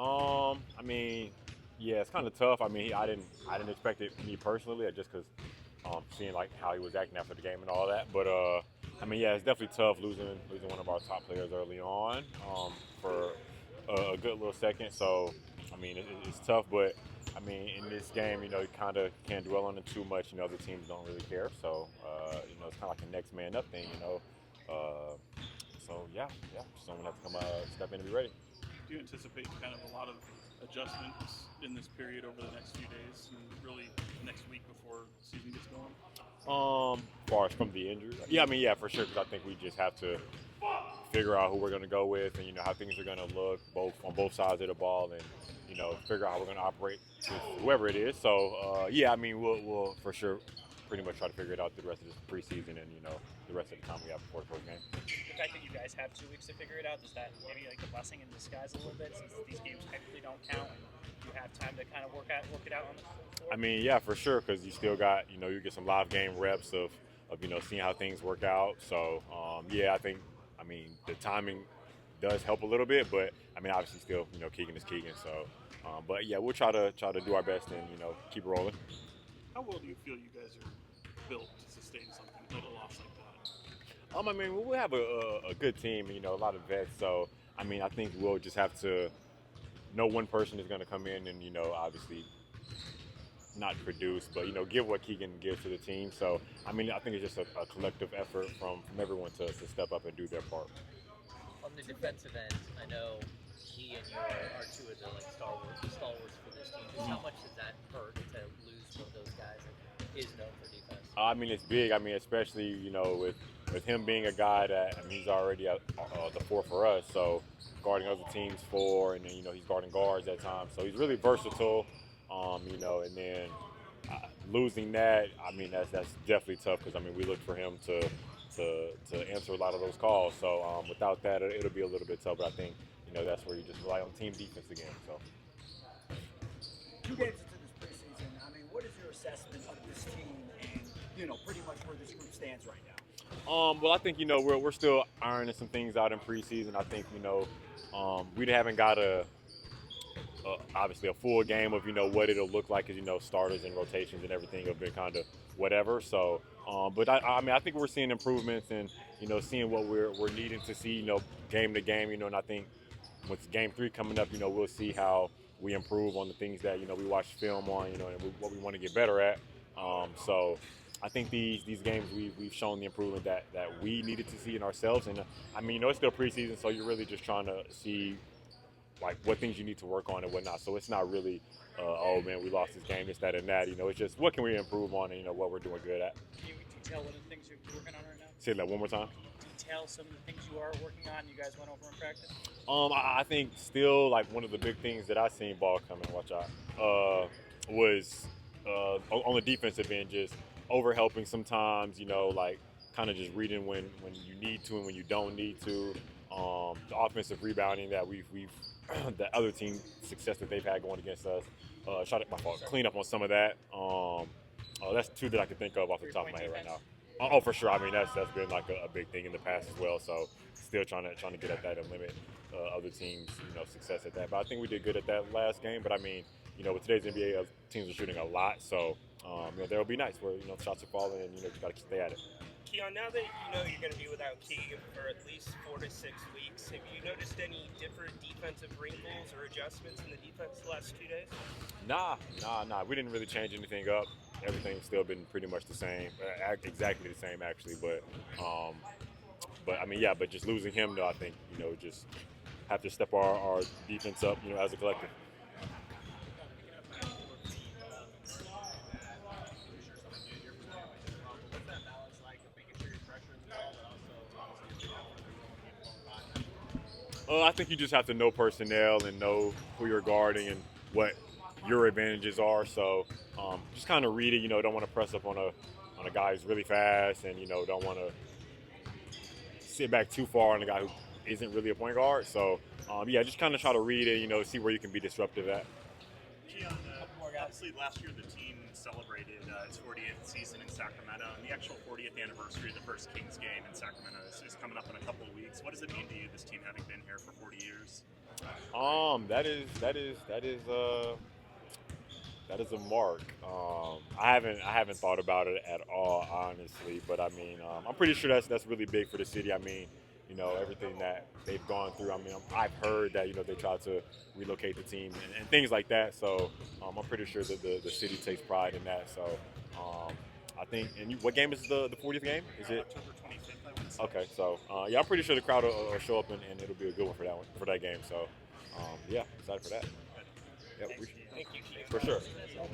I mean, yeah, it's kind of tough. I mean, I didn't expect it me personally, just because seeing like how he was acting after the game and all that. But I mean, yeah, it's definitely tough losing one of our top players early on for a good little second. So I mean, it's tough, but I mean, in this game, you kind of can't dwell on it too much. The teams don't really care. So it's kind of like a next man up thing. So yeah, someone has to come step in and be ready. Do you anticipate kind of a lot of adjustments in this period over the next few days and really the next week before the season gets going? As far as from the injury, yeah, I mean, yeah, for sure, because I think we just have to figure out who we're going to go with, and how things are going to look both on both sides of the ball, and figure out how we're going to operate with whoever it is. So yeah, I mean, we'll for sure pretty much try to figure it out through the rest of this preseason, and the rest of the time we have before the first game. The fact that you guys have 2 weeks to figure it out, does that maybe like a blessing in disguise a little bit, since these games technically don't count and you have time to kind of work it out on the floor? I mean, yeah, for sure, because you still got you get some live game reps of seeing how things work out. So yeah, I mean the timing does help a little bit, but I mean obviously still Keegan is Keegan. So but yeah, we'll try to do our best and keep rolling. How well do you feel you guys are built to sustain something like a loss like that? I mean we have a good team, a lot of vets. So I mean I think we'll just have to. No one person is going to come in and obviously not produce, but give what Keegan gives to the team. So I mean, I think it's just a collective effort from everyone to step up and do their part. On the defensive end, I know he and you are two of the stalwarts for this team. Just how much does that hurt to lose one of those guys that is known for defense? I mean, it's big. I mean, especially with him being a guy that he's already at the four for us. So guarding other teams four, and then he's guarding guards at times. So he's really versatile. And then losing that, I mean, that's definitely tough because I mean we look for him to answer a lot of those calls. So without that, it'll be a little bit tough. But I think that's where you just rely on team defense again. So 2 games into this preseason, I mean, what is your assessment of this team and pretty much where this group stands right now? Well, I think we're still ironing some things out in preseason. I think we haven't got obviously a full game of what it'll look like, because starters and rotations and everything have been kind of whatever. So, but I mean I think we're seeing improvements and seeing what we're needing to see game to game. And I think with game 3 coming up, we'll see how we improve on the things that we watch film on, and what we want to get better at. So I think these games we've shown the improvement that we needed to see in ourselves. And I mean it's still preseason, so you're really just trying to see like what things you need to work on and whatnot. So it's not really, oh man, we lost this game, this, that, and that. It's just what can we improve on and what we're doing good at. Can you detail what are the things you're working on right now? Say that one more time. Detail some of the things you are working on. You guys went over in practice. I think still like one of the big things that I seen ball coming, watch out, was on the defensive end, just over helping sometimes. Like kind of just reading when you need to and when you don't need to. The offensive rebounding that we've the other team success that they've had going against us. Try to clean up on some of that. That's 2 that I can think of off the top of my head right now. Oh, for sure. I mean that's been like a big thing in the past as well. So still trying to get at that and limit other teams success at that. But I think we did good at that last game. But I mean with today's NBA, teams are shooting a lot. So there'll be nights where shots are falling and you just got to stay at it. Keon, now that you're going to be without Keegan for at least 4 to 6 weeks, have you noticed any different defensive wrinkles or adjustments in the defense the last 2 days? Nah. We didn't really change anything up. Everything's still been pretty much the same, exactly the same actually. But I mean, yeah. But just losing him, though, I think just have to step our defense up, as a collective. I think you just have to know personnel and know who you're guarding and what your advantages are. So just kind of read it. Don't want to press up on a guy who's really fast, and don't want to sit back too far on a guy who isn't really a point guard. So yeah, just kind of try to read it. See where you can be disruptive at. Keon, obviously last year the team celebrated its 40th season in Sacramento, and the actual 40th anniversary of the first Kings game in Sacramento is coming up in a couple of weeks. What does it mean to you, this team having been here for 40 years? That is a mark. I haven't thought about it at all, honestly. But I mean, I'm pretty sure that's really big for the city. I mean, everything that they've gone through. I mean, I've heard that they tried to relocate the team and things like that. So I'm pretty sure that the city takes pride in that. So I think. And what game is the 40th game? Is it? October 25th, I would say. Okay, so yeah, I'm pretty sure the crowd will show up and it'll be a good one for that game. So yeah, excited for that. Yeah, Thanks, Thank you. for sure. As always.